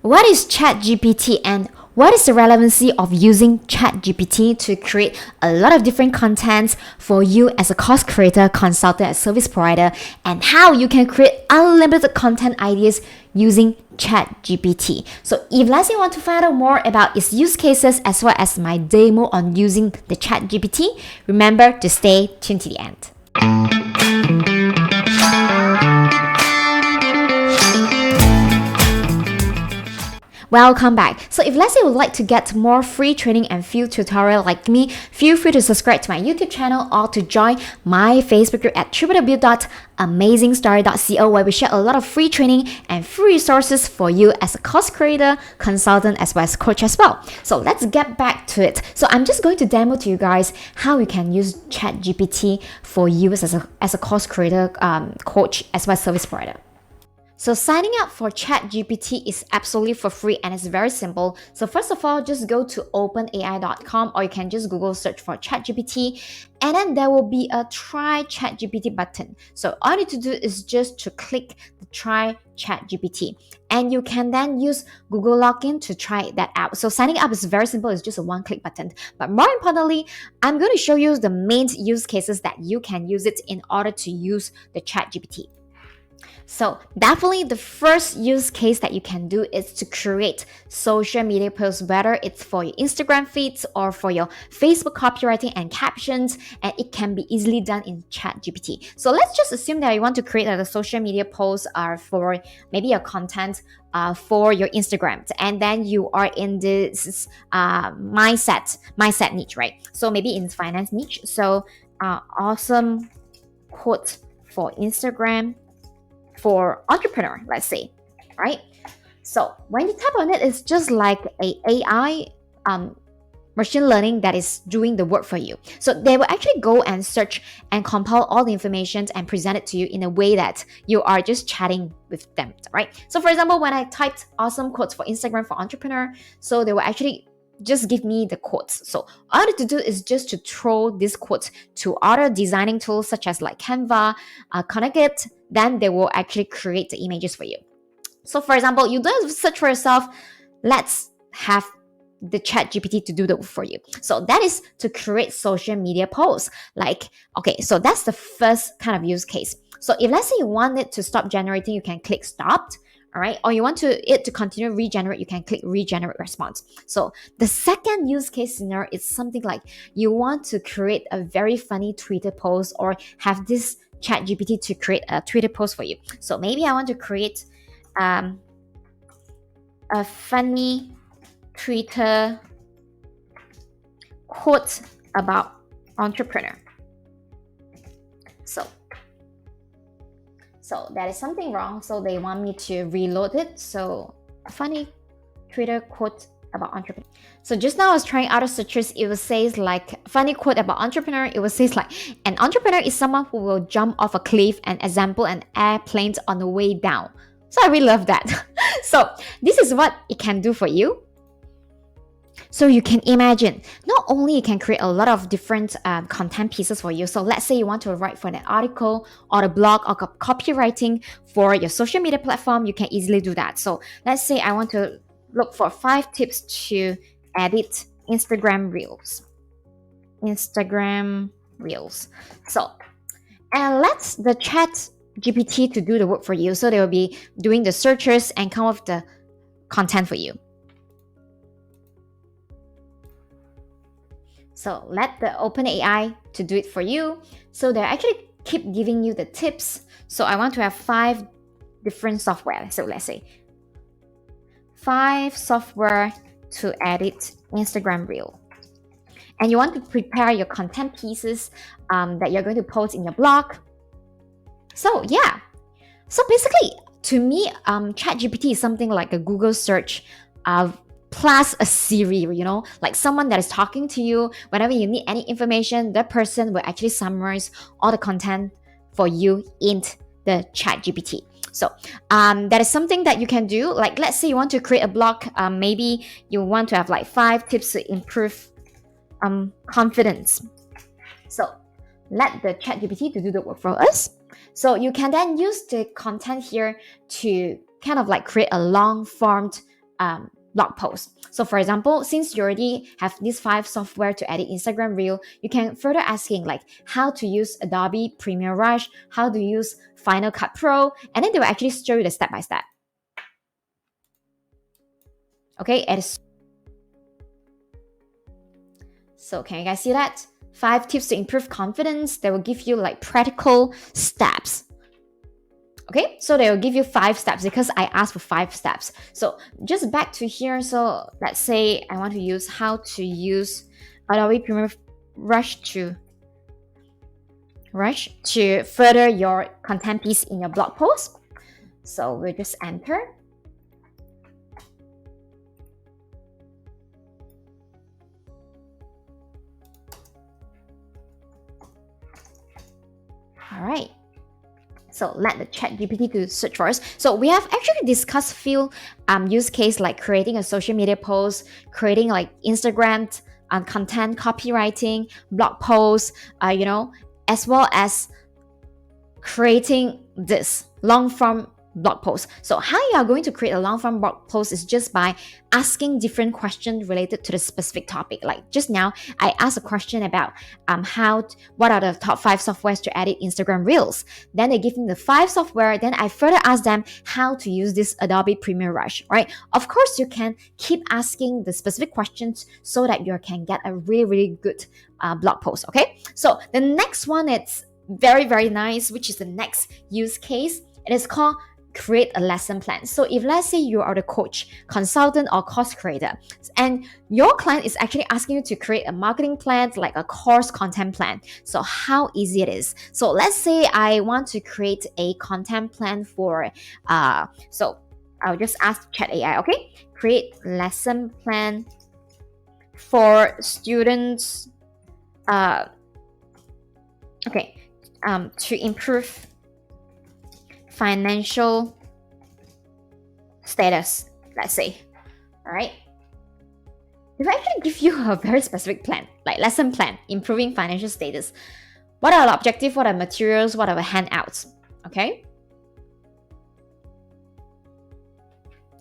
What is ChatGPT and what is the relevancy of using ChatGPT to create a lot of different contents for you as a course creator, consultant, and service provider, and how you can create unlimited content ideas using ChatGPT. So if let's say you want to find out more about its use cases as well as my demo on using the ChatGPT, remember to stay tuned to the end. Welcome back. So if let's say you would like to get more free training and field tutorial like me, feel free to subscribe to my YouTube channel or to join my Facebook group at www.amazingstory.co, where we share a lot of free training and free resources for you as a course creator, consultant, as well as coach as well. So let's get back to it. So I'm just going to demo to you guys how you can use ChatGPT for you as a course creator, coach, as well as service provider. So signing up for ChatGPT is absolutely for free and it's very simple. So first of all, just go to openai.com or you can just Google search for ChatGPT, and then there will be a try ChatGPT button. So all you need to do is just to click the try ChatGPT, and you can then use Google login to try that out. So signing up is very simple. It's just a one-click button. But more importantly, I'm going to show you the main use cases that you can use it in order to use the ChatGPT. So definitely the first use case that you can do is to create social media posts, whether it's for your Instagram feeds or for your Facebook copywriting and captions, and it can be easily done in ChatGPT. So let's just assume that you want to create a social media post for maybe a content for your Instagram, and then you are in this mindset niche, right? So maybe in finance niche. So awesome quote for Instagram for entrepreneur, let's say, right? So when you tap on it, it's just like a AI machine learning that is doing the work for you. So they will actually go and search and compile all the information and present it to you in a way that you are just chatting with them, right? So for example, when I typed awesome quotes for Instagram for entrepreneur, so they will actually just give me the quotes. So all I need to do is just to throw these quotes to other designing tools such as like Canva, connect it, then they will actually create the images for you. So for example, you don't have to search for yourself. Let's have the ChatGPT to do the work for you. So that is to create social media posts. Okay, so that's the first kind of use case. So if let's say you want it to stop generating, you can click stopped. All right, or you want it to continue regenerate, you can click regenerate response. So the second use case scenario is something like you want to create a very funny Twitter post or have this ChatGPT to create a Twitter post for you. So maybe I want to create a funny Twitter quote about entrepreneur. So that is something wrong. So they want me to reload it. So a funny Twitter quote about entrepreneur. So just now I was trying other searches. It will say like funny quote about entrepreneur. It will say like an entrepreneur is someone who will jump off a cliff and example an airplane on the way down. So I really love that. So this is what it can do for you. So you can imagine, not only you can create a lot of different content pieces for you. So let's say you want to write for an article or a blog or copywriting for your social media platform, you can easily do that. So let's say I want to look for 5 tips to edit Instagram Reels. So, and let the ChatGPT to do the work for you. So they will be doing the searches and come up with the content for you. So let the OpenAI to do it for you. So they actually keep giving you the tips. So I want to have 5 different software. So let's say 5 software to edit Instagram Reel. And you want to prepare your content pieces that you're going to post in your blog. So yeah. So basically, to me, ChatGPT is something like a Google search plus a Siri, like someone that is talking to you. Whenever you need any information, that person will actually summarize all the content for you in the ChatGPT. So that is something that you can do. Like let's say you want to create a blog, maybe you want to have like 5 tips to improve confidence. So let the ChatGPT to do the work for us. So you can then use the content here to kind of like create a long formed blog post. So for example, since you already have these 5 software to edit Instagram reel, you can further asking like how to use Adobe Premiere Rush, how to use Final Cut Pro, and then they will actually show you the step by step. Okay, so can you guys see that? 5 tips to improve confidence. They will give you like practical steps. Okay, so they will give you 5 steps because I asked for 5 steps. So just back to here. So let's say I want to use how to use Adobe Premiere Rush to further your content piece in your blog post. So we'll just enter. All right. So let the ChatGPT to search for us. So we have actually discussed few use case like creating a social media post, creating like Instagram content, copywriting, blog posts, as well as creating this long form blog post. So how you are going to create a long form blog post is just by asking different questions related to the specific topic. Like just now, I asked a question about what are the top 5 softwares to edit Instagram Reels. Then they give me the 5 software. Then I further ask them how to use this Adobe Premiere Rush, right? Of course, you can keep asking the specific questions so that you can get a really, really good blog post, okay? So the next one, it's very, very nice, which is the next use case. It is called create a lesson plan. So if let's say you are the coach, consultant, or course creator, and your client is actually asking you to create a marketing plan, like a course content plan. So how easy it is. So let's say I want to create a content plan for, so I'll just ask Chat AI, okay? Create lesson plan for students, to improve financial status, let's say. All right, they will actually give you a very specific plan, like lesson plan, improving financial status. What are the objectives? What are the materials? What are the handouts? Okay,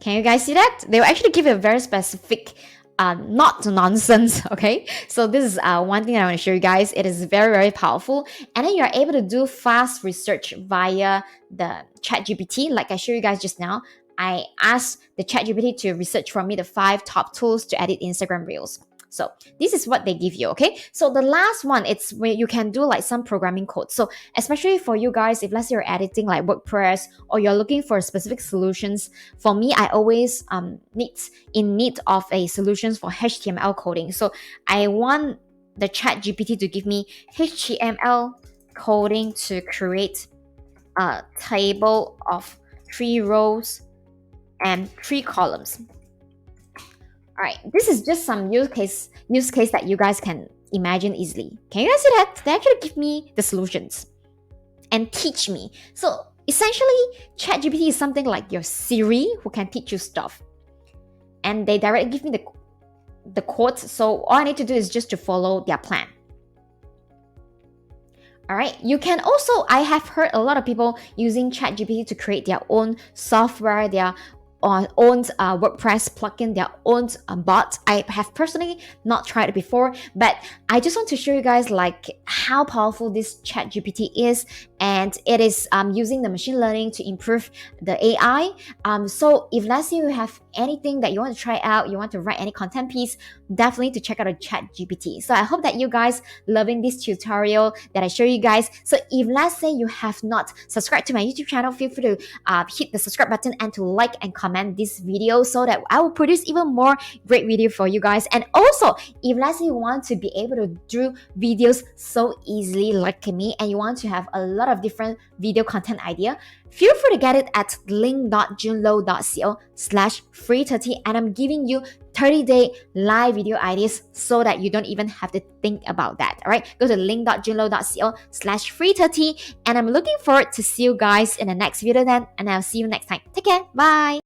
can you guys see that? They will actually give you a very specific not nonsense. Okay, so this is one thing I want to show you guys. It is very, very powerful, and then you're able to do fast research via the ChatGPT. Like I showed you guys just now, I asked the ChatGPT to research for me the 5 top tools to edit Instagram Reels. So this is what they give you, okay? So the last one, it's where you can do like some programming code. So especially for you guys, if let's say you're editing like WordPress or you're looking for specific solutions, for me, I always need of a solutions for HTML coding. So I want the ChatGPT to give me HTML coding to create a table of 3 rows and 3 columns. All right, this is just some use case that you guys can imagine easily. Can you guys see that? They actually give me the solutions and teach me. So essentially, ChatGPT is something like your Siri who can teach you stuff. And they directly give me the quotes. So all I need to do is just to follow their plan. All right, you can also, I have heard a lot of people using ChatGPT to create their own software, their own WordPress plugin, their own bot. I have personally not tried it before, but I just want to show you guys like how powerful this ChatGPT is, and it is using the machine learning to improve the AI. So if let's say you have anything that you want to try out, you want to write any content piece, definitely to check out a ChatGPT. So I hope that you guys loving this tutorial that I show you guys. So if let's say you have not subscribed to my YouTube channel, feel free to hit the subscribe button and to like and comment this video so that I will produce even more great video for you guys. And also, if let's say you want to be able to do videos so easily like me, and you want to have a lot of different video content idea, feel free to get it at link.junlo.co/free30, and I'm giving you 30-day live video ideas so that you don't even have to think about that. All right, go to link.junlo.co/free30, and I'm looking forward to see you guys in the next video then, and I'll see you next time. Take care. Bye.